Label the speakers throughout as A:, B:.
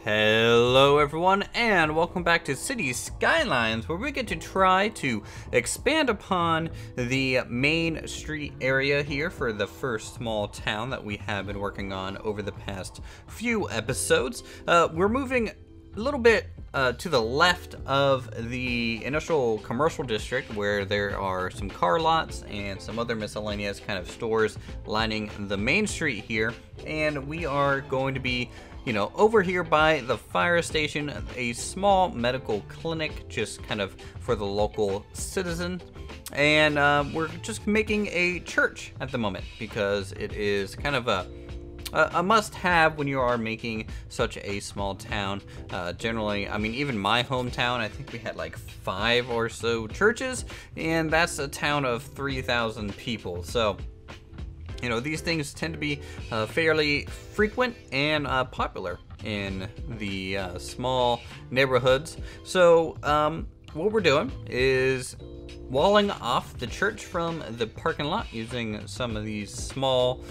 A: Hello everyone, and welcome back to Cities Skylines, where we get to try to expand upon the main street area here for the first small town that we have been working on over the past few episodes. We're moving a little bit to the left of the initial commercial district, where there are some car lots and some other miscellaneous kind of stores lining the main street here, and we are going to be over here by the fire station, a small medical clinic just kind of for the local citizen. And we're just making a church at the moment because it is kind of a must-have when you are making such a small town. Generally, I mean, even my hometown, I think we had like 5 or so churches, and that's a town of 3,000 people. So these things tend to be fairly frequent and popular in the small neighborhoods. So what we're doing is walling off the church from the parking lot using some of these small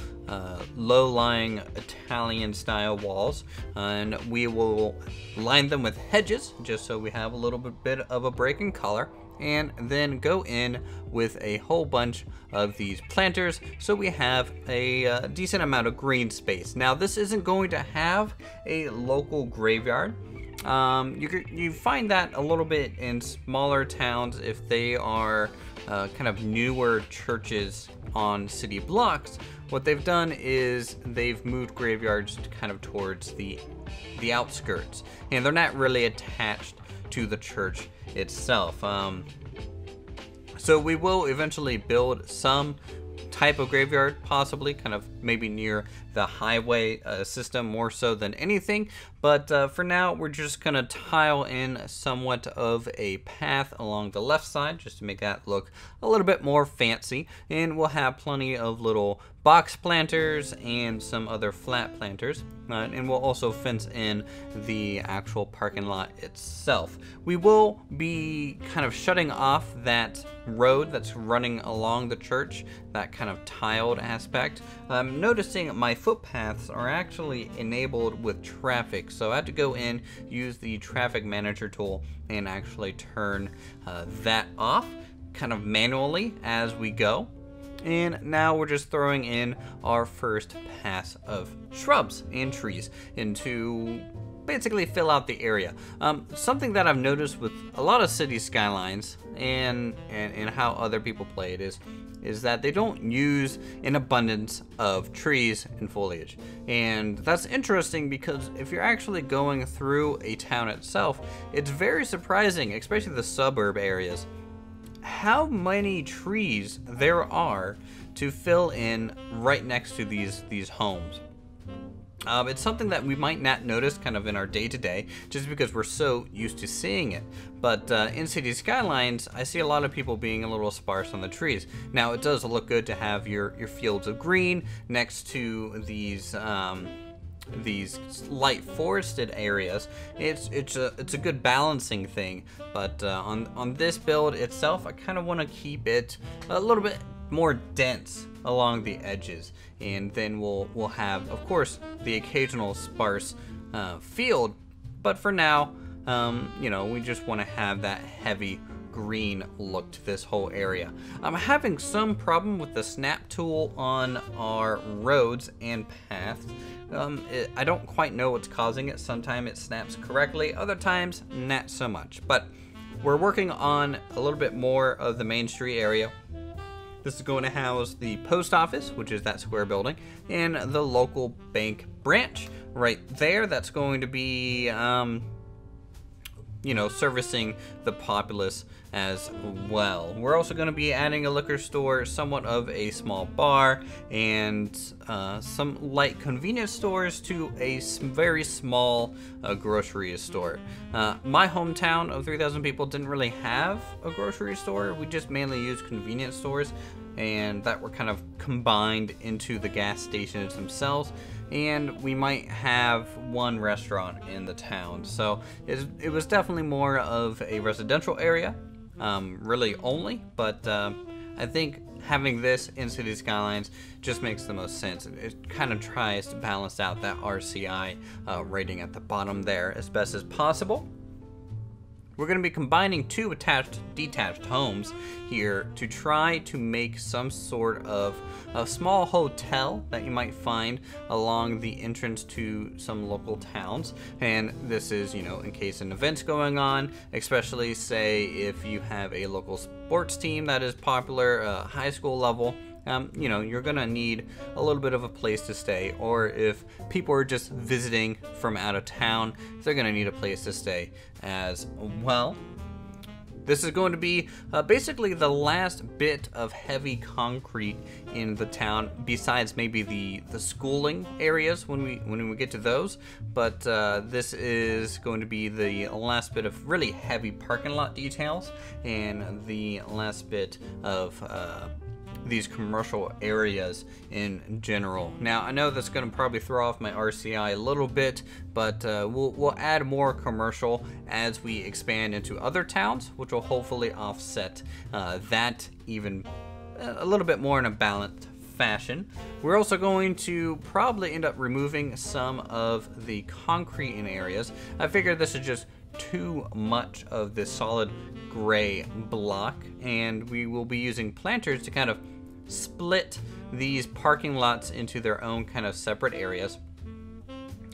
A: low-lying Italian-style walls, and we will line them with hedges just so we have a little bit of a break in color, and then go in with a whole bunch of these planters so we have a decent amount of green space. Now, this isn't going to have a local graveyard. You find that a little bit in smaller towns if they are kind of newer churches on city blocks. What they've done is they've moved graveyards kind of towards the outskirts, and they're not really attached to the church itself. So we will eventually build some type of graveyard, possibly kind of maybe near the highway system more so than anything, but for now we're just gonna tile in somewhat of a path along the left side just to make that look a little bit more fancy, and we'll have plenty of little box planters and some other flat planters, and we'll also fence in the actual parking lot itself. We will be kind of shutting off that road that's running along the church, that kind of tiled aspect. I'm noticing my footpaths are actually enabled with traffic, so I had to go in, use the traffic manager tool, and actually turn that off kind of manually as we go. And now we're just throwing in our first pass of shrubs and trees to basically fill out the area. Something that I've noticed with a lot of city skylines and how other people play it is that they don't use an abundance of trees and foliage. And that's interesting because if you're actually going through a town itself, it's very surprising, especially the suburb areas, how many trees there are to fill in right next to these homes. It's something that we might not notice kind of in our day-to-day just because we're so used to seeing it. But in Cities Skylines, I see a lot of people being a little sparse on the trees. Now, it does look good to have your fields of green next to these light forested areas. It's a good balancing thing, but on this build itself, I kind of want to keep it a little bit more dense along the edges, and then we'll have, of course, the occasional sparse field, but for now, we just want to have that heavy green look to this whole area. I'm having some problem with the snap tool on our roads and paths. I don't quite know what's causing it. Sometimes it snaps correctly, other times not so much. But we're working on a little bit more of the Main Street area. This is going to house the post office, which is that square building, and the local bank branch right there. That's going to be servicing the populace as well. We're also going to be adding a liquor store, somewhat of a small bar, and some light convenience stores to a very small grocery store. My hometown of 3,000 people didn't really have a grocery store. We just mainly used convenience stores, and that were kind of combined into the gas stations themselves. And we might have one restaurant in the town. So it was definitely more of a residential area, really only, but I think having this in Cities Skylines just makes the most sense. It kind of tries to balance out that RCI rating at the bottom there as best as possible. We're going to be combining two detached homes here to try to make some sort of a small hotel that you might find along the entrance to some local towns. And this is, you know, in case an event's going on, especially say if you have a local sports team that is popular, high school level. You know, you're gonna need a little bit of a place to stay, or if people are just visiting from out of town, they're gonna need a place to stay as well. This is going to be basically the last bit of heavy concrete in the town, besides maybe the schooling areas when we get to those. But this is going to be the last bit of really heavy parking lot details and the last bit of these commercial areas in general. Now, I know that's going to probably throw off my RCI a little bit, but we'll add more commercial as we expand into other towns, which will hopefully offset that even a little bit more in a balanced fashion. We're also going to probably end up removing some of the concrete in areas. I figured this is just too much of this solid gray block, and we will be using planters to kind of split these parking lots into their own kind of separate areas.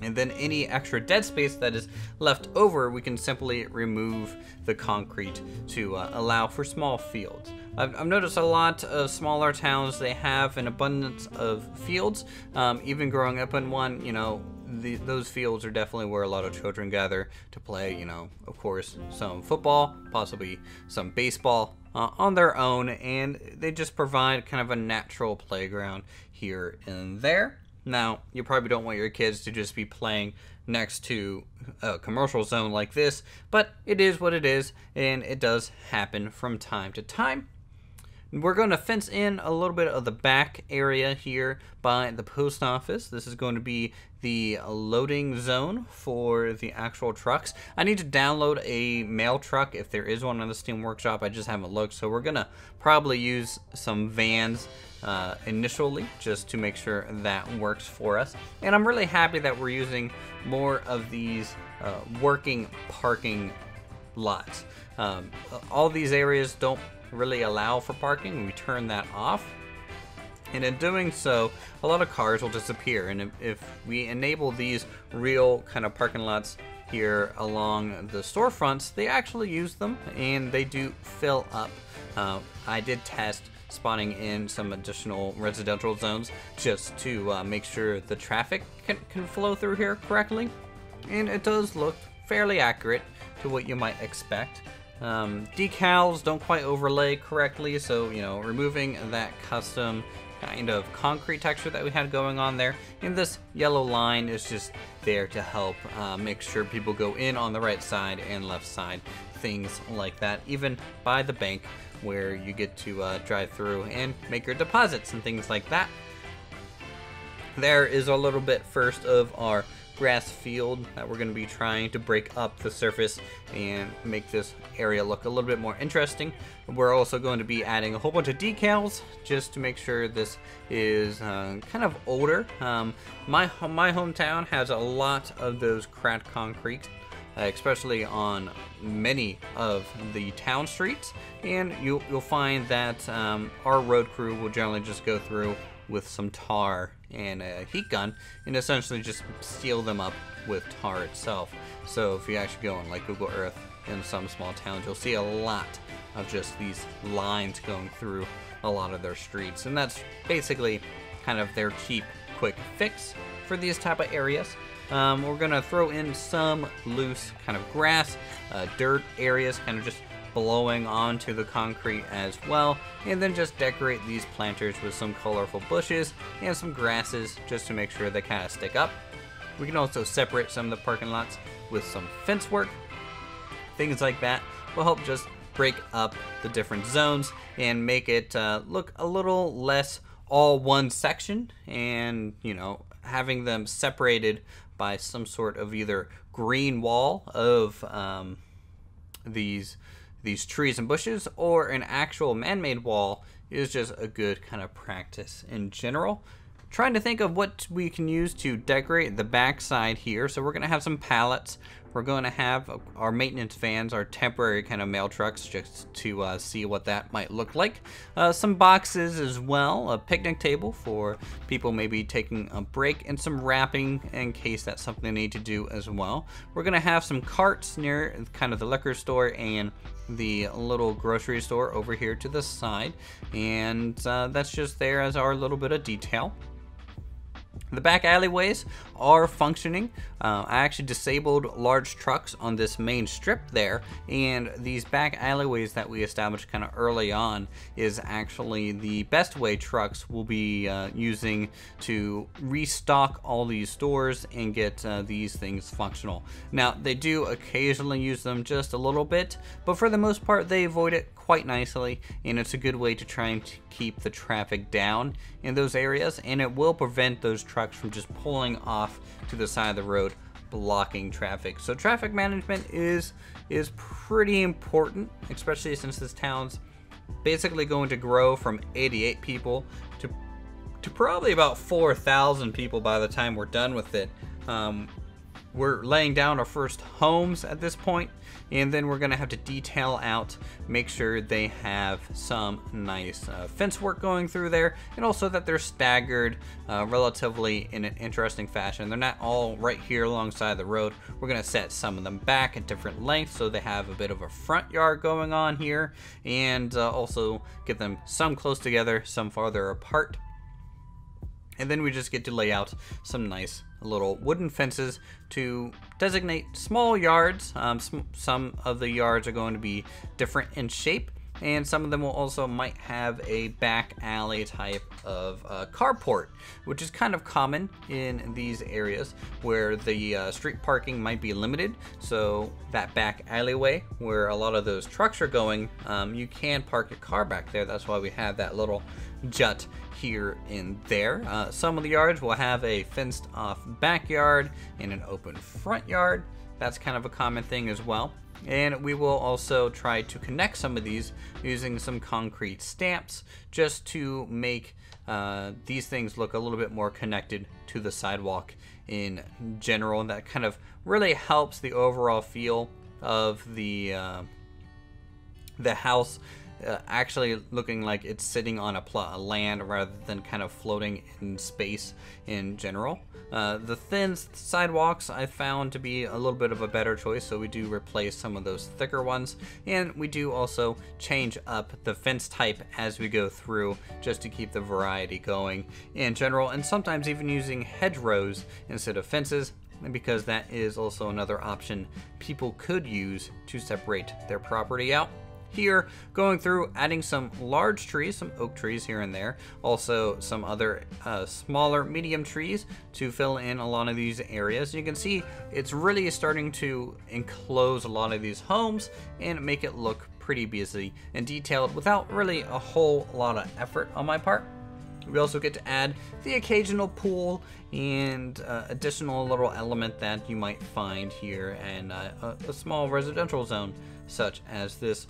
A: And then any extra dead space that is left over, we can simply remove the concrete to allow for small fields. I've noticed a lot of smaller towns, they have an abundance of fields. Even growing up in one, you know, those fields are definitely where a lot of children gather to play, you know, of course, some football, possibly some baseball on their own, and they just provide kind of a natural playground here and there. Now, you probably don't want your kids to just be playing next to a commercial zone like this, but it is what it is, and it does happen from time to time. We're going to fence in a little bit of the back area here by the post office. This is going to be the loading zone for the actual trucks. I need to download a mail truck if there is one on the Steam Workshop. I just haven't looked, so we're going to probably use some vans initially just to make sure that works for us. And I'm really happy that we're using more of these working parking lots. All these areas don't really allow for parking. We turn that off, and in doing so, a lot of cars will disappear. And if we enable these real kind of parking lots here along the storefronts, they actually use them and they do fill up. I did test spawning in some additional residential zones just to make sure the traffic can flow through here correctly, and it does look fairly accurate to what you might expect. Decals don't quite overlay correctly, so, you know, removing that custom kind of concrete texture that we had going on there. And this yellow line is just there to help make sure people go in on the right side and left side, things like that. Even by the bank where you get to drive through and make your deposits and things like that. There is a little bit first of our grass field that we're going to be trying to break up the surface and make this area look a little bit more interesting. We're also going to be adding a whole bunch of decals just to make sure this is kind of older. My hometown has a lot of those cracked concrete, especially on many of the town streets, and you'll find that our road crew will generally just go through with some tar and a heat gun and essentially just seal them up with tar itself. So if you actually go on like Google Earth in some small towns, you'll see a lot of just these lines going through a lot of their streets, and that's basically kind of their cheap quick fix for these type of areas. We're gonna throw in some loose kind of grass, dirt areas, kind of just blowing onto the concrete as well, and then just decorate these planters with some colorful bushes and some grasses just to make sure they kind of stick up. We can also separate some of the parking lots with some fence work. Things like that will help just break up the different zones and make it look a little less all one section, and, you know, having them separated by some sort of either green wall of these these trees and bushes or an actual man-made wall is just a good kind of practice in general. Trying to think of what we can use to decorate the backside here. So we're going to have some pallets. We're going to have our maintenance vans, our temporary kind of mail trucks, just to see what that might look like. Some boxes as well, a picnic table for people maybe taking a break, and some wrapping in case that's something they need to do as well. We're going to have some carts near kind of the liquor store and the little grocery store over here to the side. And that's just there as our little bit of detail. The back alleyways are functioning. I actually disabled large trucks on this main strip there, and these back alleyways that we established kind of early on is actually the best way trucks will be using to restock all these stores and get these things functional. Now, they do occasionally use them just a little bit, but for the most part they avoid it quite nicely, and it's a good way to try and keep the traffic down in those areas, and it will prevent those trucks from just pulling off to the side of the road, blocking traffic. So traffic management is pretty important, especially since this town's basically going to grow from 88 people to probably about 4,000 people by the time we're done with it. We're laying down our first homes at this point, and then we're going to have to detail out, make sure they have some nice fence work going through there, and also that they're staggered relatively in an interesting fashion. They're not all right here alongside the road. We're going to set some of them back at different lengths so they have a bit of a front yard going on here, and also get them some close together, some farther apart. And then we just get to lay out some nice little wooden fences to designate small yards. Some of the yards are going to be different in shape, and some of them will also might have a back alley type of carport, which is kind of common in these areas where the street parking might be limited. So that back alleyway where a lot of those trucks are going, you can park your car back there. That's why we have that little jut here and there. Some of the yards will have a fenced off backyard and an open front yard. That's kind of a common thing as well. And we will also try to connect some of these using some concrete stamps just to make these things look a little bit more connected to the sidewalk in general. And that kind of really helps the overall feel of the house actually looking like it's sitting on a plot of land rather than kind of floating in space in general. The thin sidewalks I found to be a little bit of a better choice, so we do replace some of those thicker ones, and we do also change up the fence type as we go through just to keep the variety going in general, and sometimes even using hedgerows instead of fences, because that is also another option people could use to separate their property out. Here, going through, adding some large trees, some oak trees here and there, also some other smaller medium trees to fill in a lot of these areas. You can see it's really starting to enclose a lot of these homes and make it look pretty busy and detailed without really a whole lot of effort on my part. We also get to add the occasional pool and additional little element that you might find here, and a small residential zone such as this.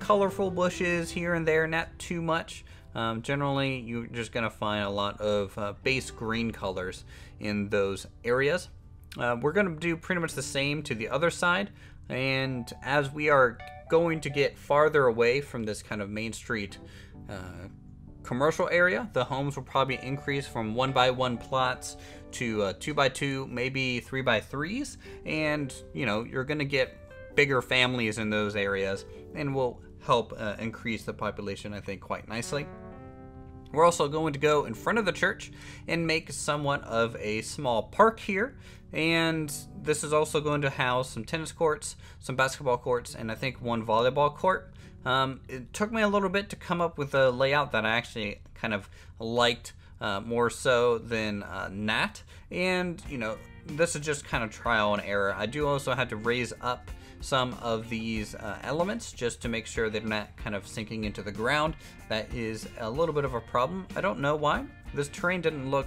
A: Colorful bushes here and there, not too much. Generally, you're just going to find a lot of base green colors in those areas. We're going to do pretty much the same to the other side, and as we are going to get farther away from this kind of main street commercial area, the homes will probably increase from 1x1 plots to 2x2, maybe 3x3s, and you're going to get bigger families in those areas, and will help increase the population, I think, quite nicely. We're also going to go in front of the church and make somewhat of a small park here, and this is also going to house some tennis courts, some basketball courts, and I think one volleyball court. It took me a little bit to come up with a layout that I actually kind of liked more so than not, and this is just kind of trial and error. I do also have to raise up some of these elements just to make sure they're not kind of sinking into the ground. That is a little bit of a problem. I don't know why. This terrain didn't look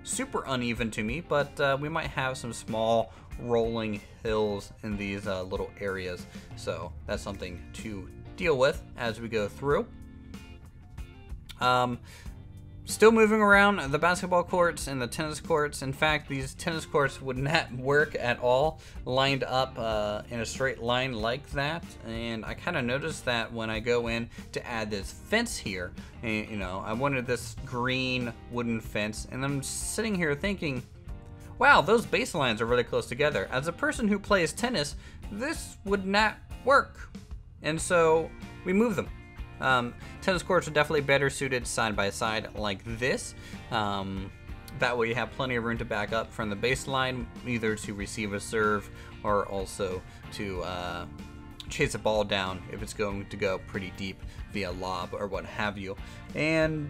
A: super uneven to me, but we might have some small rolling hills in these little areas. So that's something to deal with as we go through. Still moving around the basketball courts and the tennis courts. In fact, these tennis courts would not work at all lined up in a straight line like that. And I kind of noticed that when I go in to add this fence here, and, you know, I wanted this green wooden fence, and I'm sitting here thinking, wow, those baselines are really close together. As a person who plays tennis, this would not work. And so we move them. Tennis courts are definitely better suited side by side like this. That way you have plenty of room to back up from the baseline, either to receive a serve or also to chase a ball down if it's going to go pretty deep via lob or what have you. And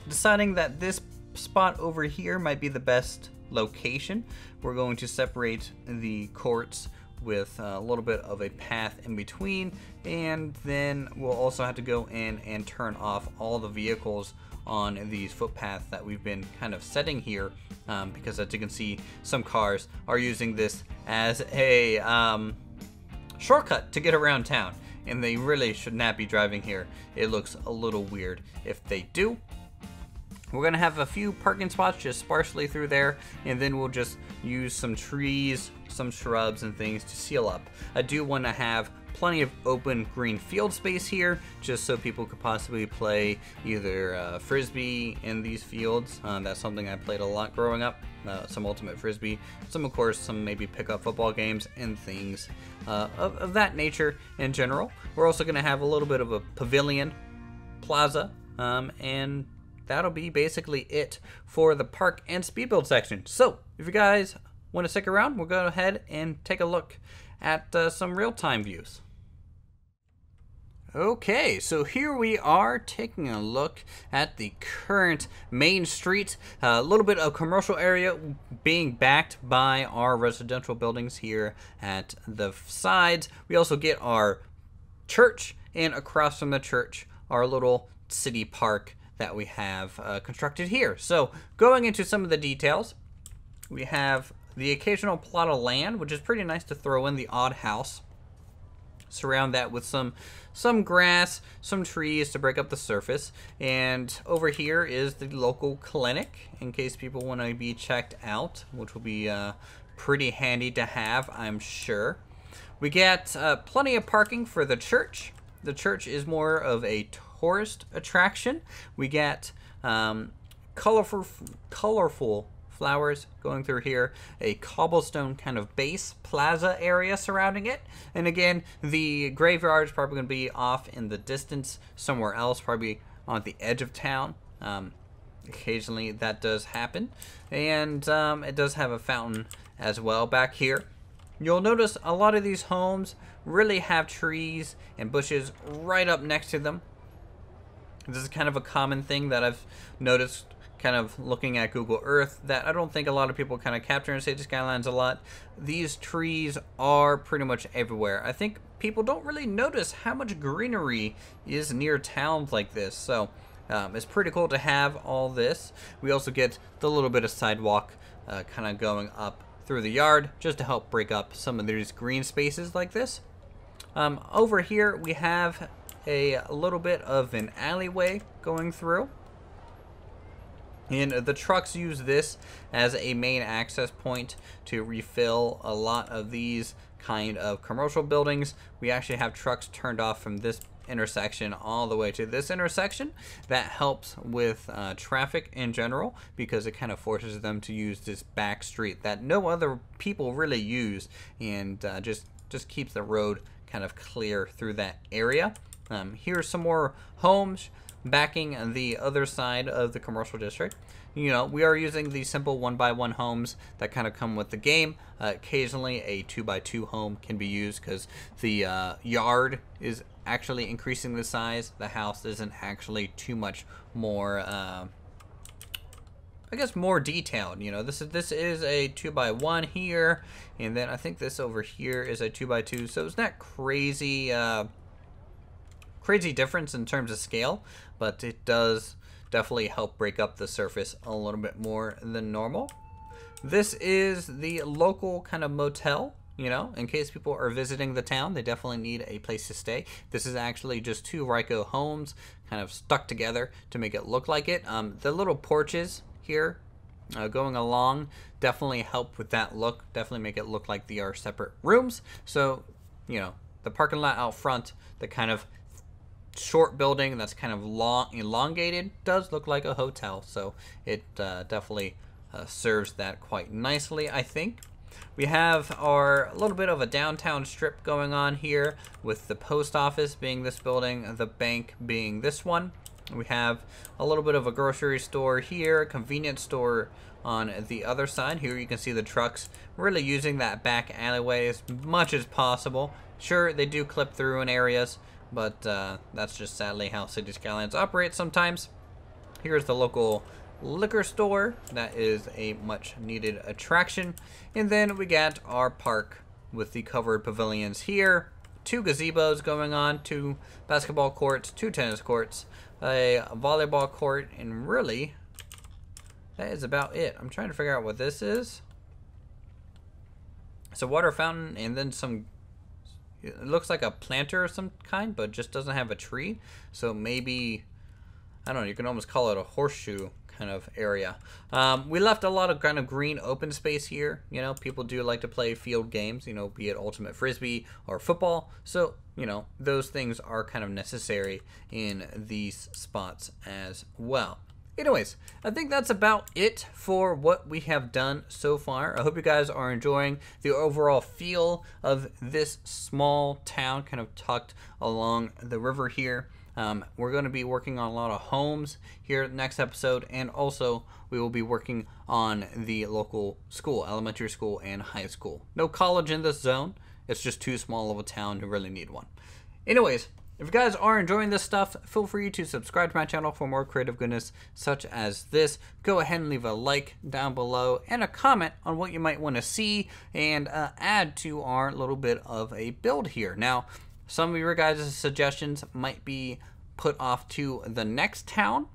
A: deciding that this spot over here might be the best location, we're going to separate the courts with a little bit of a path in between, and then we'll also have to go in and turn off all the vehicles on these footpaths that we've been kind of setting here, because as you can see, some cars are using this as a shortcut to get around town, and they really should not be driving here. It looks a little weird if they do. We're gonna have a few parking spots just sparsely through there, and then we'll just use some trees, some shrubs and things to seal up. I do want to have plenty of open green field space here, just so people could possibly play either frisbee in these fields. That's something I played a lot growing up. Some ultimate frisbee, some of course, some maybe pickup football games and things of that nature in general. We're also gonna have a little bit of a pavilion plaza, and that'll be basically it for the park and speed build section. So if you guys want to stick around, we'll go ahead and take a look at some real-time views. Okay, so here we are taking a look at the current main street. A little bit of commercial area being backed by our residential buildings here at the sides. We also get our church, and across from the church, our little city park that we have constructed here. So going into some of the details, we have the occasional plot of land, which is pretty nice to throw in the odd house. Surround that with some grass, some trees to break up the surface. And over here is the local clinic in case people want to be checked out, which will be pretty handy to have, I'm sure. We get plenty of parking for the church. The church is more of a tourist attraction. We get colorful flowers going through here, a cobblestone kind of base plaza area surrounding it, and again, the graveyard is probably going to be off in the distance somewhere else, probably on the edge of town. Occasionally that does happen, and it does have a fountain as well back here. You'll notice a lot of these homes really have trees and bushes right up next to them. This is kind of a common thing that I've noticed kind of looking at Google Earth that I don't think a lot of people kind of capture in Cities Skylines a lot. These trees are pretty much everywhere. I think people don't really notice how much greenery is near towns like this. So it's pretty cool to have all this. We also get the little bit of sidewalk kind of going up through the yard just to help break up some of these green spaces like this. Over here we have a little bit of an alleyway going through, and the trucks use this as a main access point to refill a lot of these kind of commercial buildings. We actually have trucks turned off from this intersection all the way to this intersection. That helps with traffic in general, because it kind of forces them to use this back street that no other people really use, and just keeps the road kind of clear through that area. Here's some more homes backing the other side of the commercial district. You know, we are using the simple 1x1 homes that kind of come with the game. Occasionally a 2x2 home can be used because the yard is actually increasing the size. The house isn't actually too much more, I guess, more detailed. You know, this is a 2x1 here, and then I think this over here is a 2x2. So it's not crazy difference in terms of scale, but it does definitely help break up the surface a little bit more than normal. This is the local kind of motel. You know, in case people are visiting the town, they definitely need a place to stay. This is actually just 2 Ryko homes kind of stuck together to make it look like it. The little porches here going along definitely help with that look. Definitely make it look like they are separate rooms. So, you know, the parking lot out front, the kind of short building that's kind of long, elongated, does look like a hotel. So it definitely serves that quite nicely, I think. We have our little bit of a downtown strip going on here, with the post office being this building, the bank being this one. We have a little bit of a grocery store here, convenience store on the other side. Here you can see the trucks really using that back alleyway as much as possible. Sure, they do clip through in areas, but that's just sadly how Cities Skylines operates sometimes. Here's the local liquor store. That is a much needed attraction. And then we got our park with the covered pavilions here. 2 gazebos going on, 2 basketball courts, 2 tennis courts, a volleyball court, and really that is about it. I'm trying to figure out what this is. It's a water fountain, and then some, it looks like a planter of some kind, but just doesn't have a tree. So maybe, I don't know, you can almost call it a horseshoe kind of area. We left a lot of kind of green open space here. You know, people do like to play field games, you know, be it ultimate frisbee or football. So, you know, those things are kind of necessary in these spots as well. Anyways, I think that's about it for what we have done so far. I hope you guys are enjoying the overall feel of this small town kind of tucked along the river here. We're going to be working on a lot of homes here next episode, and also we will be working on the local school, elementary school and high school. No college in this zone. It's just too small of a town to really need one. Anyways, if you guys are enjoying this stuff, feel free to subscribe to my channel for more creative goodness such as this. Go ahead and leave a like down below and a comment on what you might want to see, and add to our little bit of a build here. Now, some of your guys' suggestions might be put off to the next town,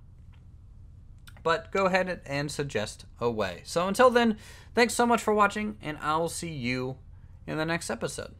A: but go ahead and suggest away. So until then, thanks so much for watching, and I will see you in the next episode.